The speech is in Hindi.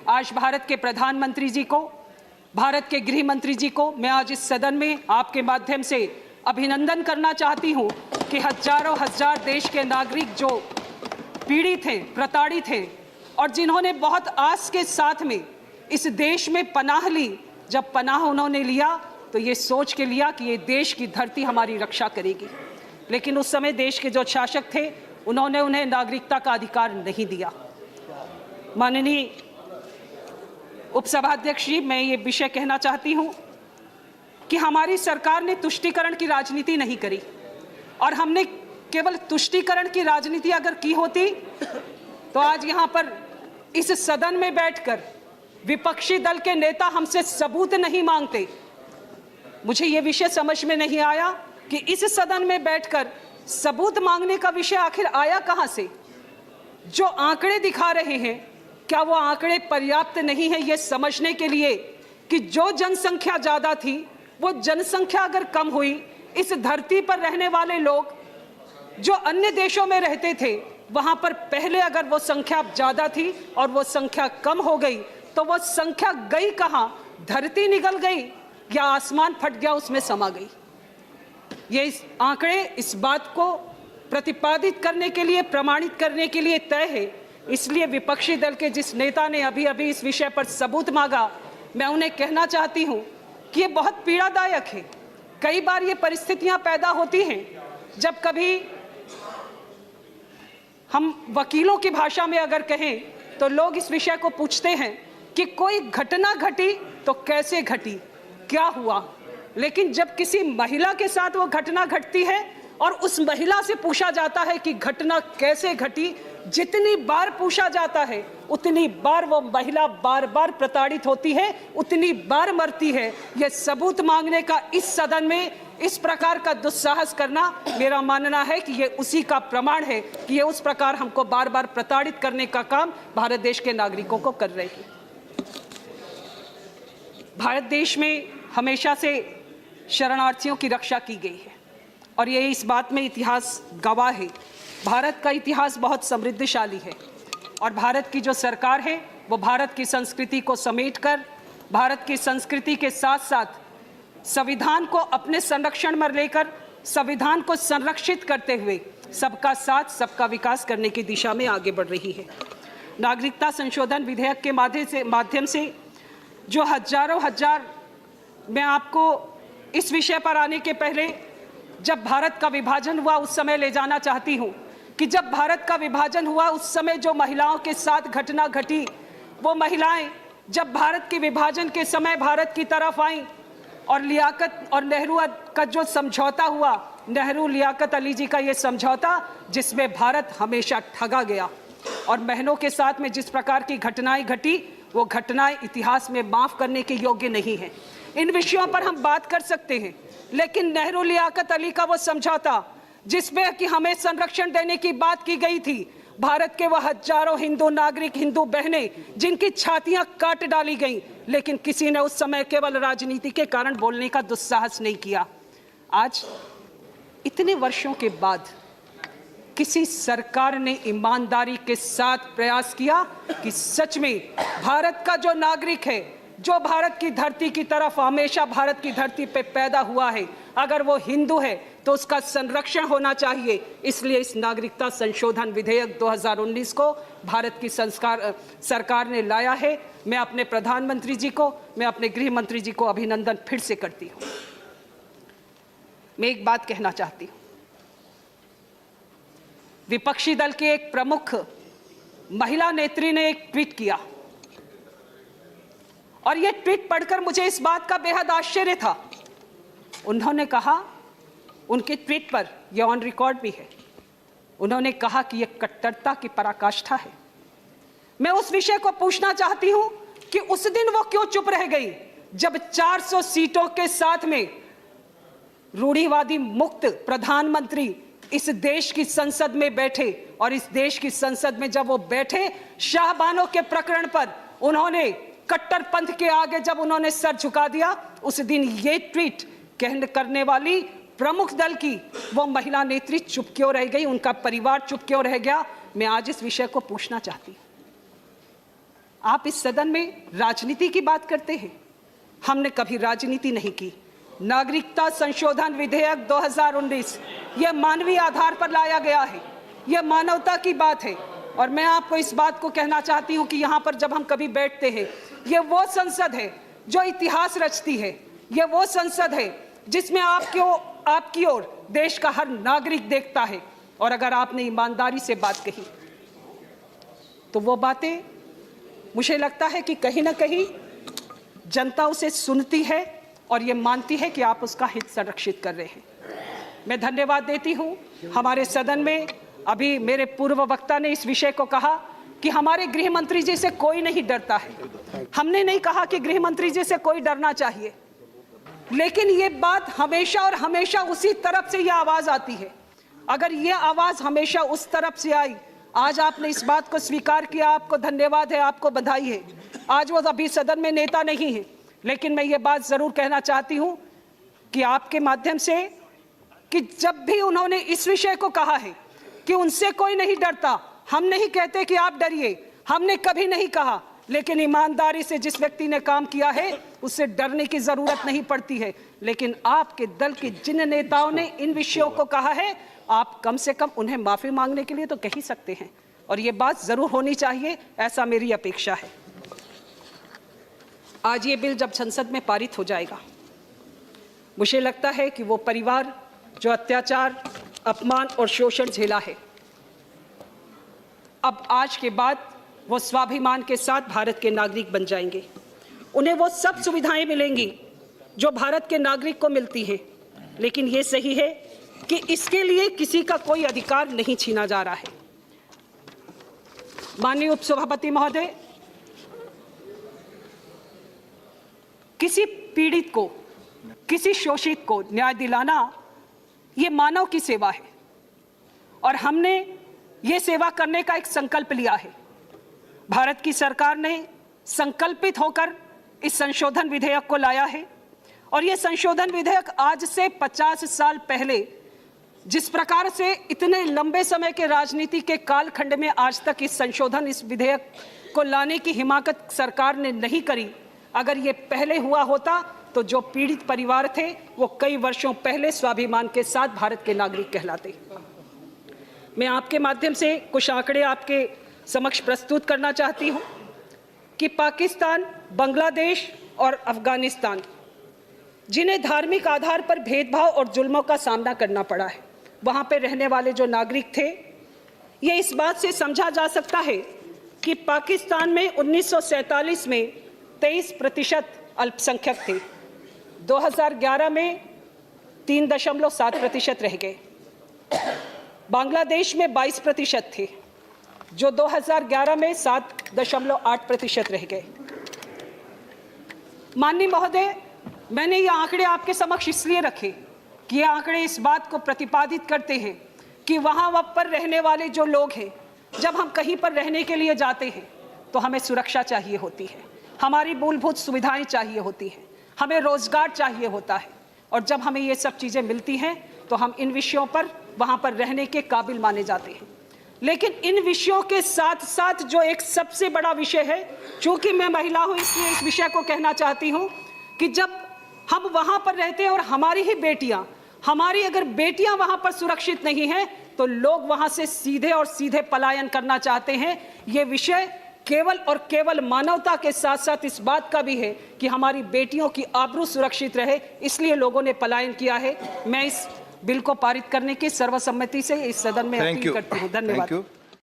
आज भारत के प्रधानमंत्री जी को, भारत के गृह मंत्री जी को मैं आज इस सदन में आपके माध्यम से अभिनंदन करना चाहती हूं कि हजारों हजार देश के नागरिक जो पीड़ित हैं, प्रताड़ित हैं और जिन्होंने बहुत आस के साथ में इस देश में पनाह ली, जब पनाह उन्होंने लिया तो ये सोच के लिया कि ये देश की धरती हमारी रक्षा करेगी, लेकिन उस समय देश के जो शासक थे उन्होंने उन्हें नागरिकता का अधिकार नहीं दिया। माननीय उपसभाध्यक्ष जी, मैं ये विषय कहना चाहती हूँ कि हमारी सरकार ने तुष्टीकरण की राजनीति नहीं करी, और हमने केवल तुष्टीकरण की राजनीति अगर की होती तो आज यहाँ पर इस सदन में बैठकर विपक्षी दल के नेता हमसे सबूत नहीं मांगते। मुझे ये विषय समझ में नहीं आया कि इस सदन में बैठकर सबूत मांगने का विषय आखिर आया कहां से। जो आंकड़े दिखा रहे हैं, क्या वो आंकड़े पर्याप्त नहीं है ये समझने के लिए कि जो जनसंख्या ज्यादा थी वो जनसंख्या अगर कम हुई, इस धरती पर रहने वाले लोग जो अन्य देशों में रहते थे वहां पर पहले अगर वो संख्या ज्यादा थी और वो संख्या कम हो गई तो वो संख्या गई कहां? धरती निगल गई या आसमान फट गया, उसमें समा गई। ये इस आंकड़े इस बात को प्रतिपादित करने के लिए, प्रमाणित करने के लिए तय है। इसलिए विपक्षी दल के जिस नेता ने अभी अभी इस विषय पर सबूत मांगा, मैं उन्हें कहना चाहती हूं कि ये बहुत पीड़ादायक है। कई बार ये परिस्थितियां पैदा होती हैं जब कभी हम वकीलों की भाषा में अगर कहें तो लोग इस विषय को पूछते हैं कि कोई घटना घटी तो कैसे घटी, क्या हुआ। लेकिन जब किसी महिला के साथ वो घटना घटती है और उस महिला से पूछा जाता है कि घटना कैसे घटी, जितनी बार पूछा जाता है उतनी बार वो महिला बार बार प्रताड़ित होती है, उतनी बार मरती है। ये सबूत मांगने का इस सदन में इस प्रकार का दुस्साहस करना, मेरा मानना है कि ये उसी का प्रमाण है कि ये उस प्रकार हमको बार बार प्रताड़ित करने का काम भारत देश के नागरिकों को कर रहे हैं। भारत देश में हमेशा से शरणार्थियों की रक्षा की गई है और ये इस बात में इतिहास गवाह है। भारत का इतिहास बहुत समृद्धशाली है और भारत की जो सरकार है वो भारत की संस्कृति को समेटकर, भारत की संस्कृति के साथ साथ संविधान को अपने संरक्षण में लेकर, संविधान को संरक्षित करते हुए सबका साथ सबका विकास करने की दिशा में आगे बढ़ रही है। नागरिकता संशोधन विधेयक के माध्यम से जो हजारों हजार, मैं आपको इस विषय पर आने के पहले जब भारत का विभाजन हुआ उस समय ले जाना चाहती हूं कि जब भारत का विभाजन हुआ उस समय जो महिलाओं के साथ घटना घटी, वो महिलाएं जब भारत के विभाजन के समय भारत की तरफ आईं और लियाकत और नेहरू का जो समझौता हुआ, नेहरू लियाकत अली जी का ये समझौता, जिसमें भारत हमेशा ठगा गया और बहनों के साथ में जिस प्रकार की घटनाएं घटी वो घटनाएं इतिहास में माफ करने के योग्य नहीं है। इन विषयों पर हम बात कर सकते हैं, लेकिन नेहरू लियाकत अली का वो समझौता जिसमें कि हमें संरक्षण देने की बात की गई थी, भारत के वह हजारों हिंदू नागरिक, हिंदू बहनें जिनकी छातियां काट डाली गईं, लेकिन किसी ने उस समय केवल राजनीति के कारण बोलने का दुस्साहस नहीं किया। आज इतने वर्षों के बाद किसी सरकार ने ईमानदारी के साथ प्रयास किया कि सच में भारत का जो नागरिक है, जो भारत की धरती की तरफ हमेशा भारत की धरती पे पैदा हुआ है, अगर वो हिंदू है तो उसका संरक्षण होना चाहिए। इसलिए इस नागरिकता संशोधन विधेयक 2019 को भारत की सरकार ने लाया है। मैं अपने प्रधानमंत्री जी को, मैं अपने गृह मंत्री जी को अभिनंदन फिर से करती हूँ। मैं एक बात कहना चाहती हूँ, विपक्षी दल के एक प्रमुख महिला नेत्री ने एक ट्वीट किया और यह ट्वीट पढ़कर मुझे इस बात का बेहद आश्चर्य था। उन्होंने कहा, उनके ट्वीट पर यह ऑन रिकॉर्ड भी है, उन्होंने कहा कि यह कट्टरता की पराकाष्ठा है। मैं उस विषय को पूछना चाहती हूं कि उस दिन वो क्यों चुप रह गई जब 400 सीटों के साथ में रूढ़िवादी मुक्त प्रधानमंत्री इस देश की संसद में बैठे और इस देश की संसद में जब वो बैठे, शाहबानो के प्रकरण पर उन्होंने कट्टरपंथ के आगे जब उन्होंने सर झुका दिया, उस दिन ये ट्वीट करने वाली प्रमुख दल की वो महिला नेत्री चुप क्यों रह गई, उनका परिवार चुप क्यों रह गया। मैं आज इस विषय को पूछना चाहती हूं आप इस सदन में राजनीति की बात करते हैं। हमने कभी राजनीति नहीं की। नागरिकता संशोधन विधेयक 2019 यह मानवीय आधार पर लाया गया है, यह मानवता की बात है। और मैं आपको इस बात को कहना चाहती हूं कि यहाँ पर जब हम कभी बैठते हैं, यह वो संसद है जो इतिहास रचती है, यह वो संसद है जिसमें आपकी ओर देश का हर नागरिक देखता है। और अगर आपने ईमानदारी से बात कही तो वो बातें मुझे लगता है कि कहीं ना कहीं जनता उसे सुनती है और ये मानती है कि आप उसका हित संरक्षित कर रहे हैं। मैं धन्यवाद देती हूं हमारे सदन में। अभी मेरे पूर्व वक्ता ने इस विषय को कहा कि हमारे गृह मंत्री जी से कोई नहीं डरता है। हमने नहीं कहा कि गृह मंत्री जी से कोई डरना चाहिए, लेकिन ये बात हमेशा और हमेशा उसी तरफ से यह आवाज आती है। अगर यह आवाज हमेशा उस तरफ से आई, आज आपने इस बात को स्वीकार किया, आपको धन्यवाद है, आपको बधाई है। आज वो अभी सदन में नेता नहीं है, लेकिन मैं ये बात जरूर कहना चाहती हूं कि आपके माध्यम से कि जब भी उन्होंने इस विषय को कहा है कि उनसे कोई नहीं डरता, हम नहीं कहते कि आप डरिए, हमने कभी नहीं कहा, लेकिन ईमानदारी से जिस व्यक्ति ने काम किया है उससे डरने की जरूरत नहीं पड़ती है। लेकिन आपके दल के जिन नेताओं ने इन विषयों को कहा है, आप कम से कम उन्हें माफी मांगने के लिए तो कह ही सकते हैं, और ये बात जरूर होनी चाहिए, ऐसा मेरी अपेक्षा है। आज ये बिल जब संसद में पारित हो जाएगा, मुझे लगता है कि वो परिवार जो अत्याचार, अपमान और शोषण झेला है, अब आज के बाद वो स्वाभिमान के साथ भारत के नागरिक बन जाएंगे। उन्हें वो सब सुविधाएं मिलेंगी जो भारत के नागरिक को मिलती हैं। लेकिन ये सही है कि इसके लिए किसी का कोई अधिकार नहीं छीना जा रहा है। माननीय उपसभापति महोदय, किसी पीड़ित को, किसी शोषित को न्याय दिलाना ये मानव की सेवा है, और हमने ये सेवा करने का एक संकल्प लिया है। भारत की सरकार ने संकल्पित होकर इस संशोधन विधेयक को लाया है, और ये संशोधन विधेयक आज से 50 साल पहले जिस प्रकार से इतने लंबे समय के राजनीति के कालखंड में आज तक इस विधेयक को लाने की हिमाकत सरकार ने नहीं करी, अगर ये पहले हुआ होता तो जो पीड़ित परिवार थे वो कई वर्षों पहले स्वाभिमान के साथ भारत के नागरिक कहलाते। मैं आपके माध्यम से कुछ आंकड़े आपके समक्ष प्रस्तुत करना चाहती हूं कि पाकिस्तान, बांग्लादेश और अफगानिस्तान, जिन्हें धार्मिक आधार पर भेदभाव और जुल्मों का सामना करना पड़ा है, वहां पर रहने वाले जो नागरिक थे, ये इस बात से समझा जा सकता है कि पाकिस्तान में 1947 में 23% अल्पसंख्यक थे, 2011 में 3.7% रह गए। बांग्लादेश में 22% थे, जो 2011 में 7.8% रह गए। माननीय महोदय, मैंने ये आंकड़े आपके समक्ष इसलिए रखे कि ये आंकड़े इस बात को प्रतिपादित करते हैं कि वहाँ पर रहने वाले जो लोग हैं, जब हम कहीं पर रहने के लिए जाते हैं तो हमें सुरक्षा चाहिए होती है, हमारी मूलभूत सुविधाएं चाहिए होती हैं, हमें रोजगार चाहिए होता है, और जब हमें ये सब चीज़ें मिलती हैं तो हम इन विषयों पर वहाँ पर रहने के काबिल माने जाते हैं। लेकिन इन विषयों के साथ साथ जो एक सबसे बड़ा विषय है, चूंकि मैं महिला हूँ इसलिए इस विषय को कहना चाहती हूँ कि जब हम वहाँ पर रहते हैं और हमारी अगर बेटियां वहाँ पर सुरक्षित नहीं हैं तो लोग वहाँ से सीधे पलायन करना चाहते हैं। ये विषय केवल और केवल मानवता के साथ साथ इस बात का भी है कि हमारी बेटियों की आबरू सुरक्षित रहे, इसलिए लोगों ने पलायन किया है। मैं इस बिल को पारित करने की सर्वसम्मति से इस सदन में अपील करती हूँ। धन्यवाद।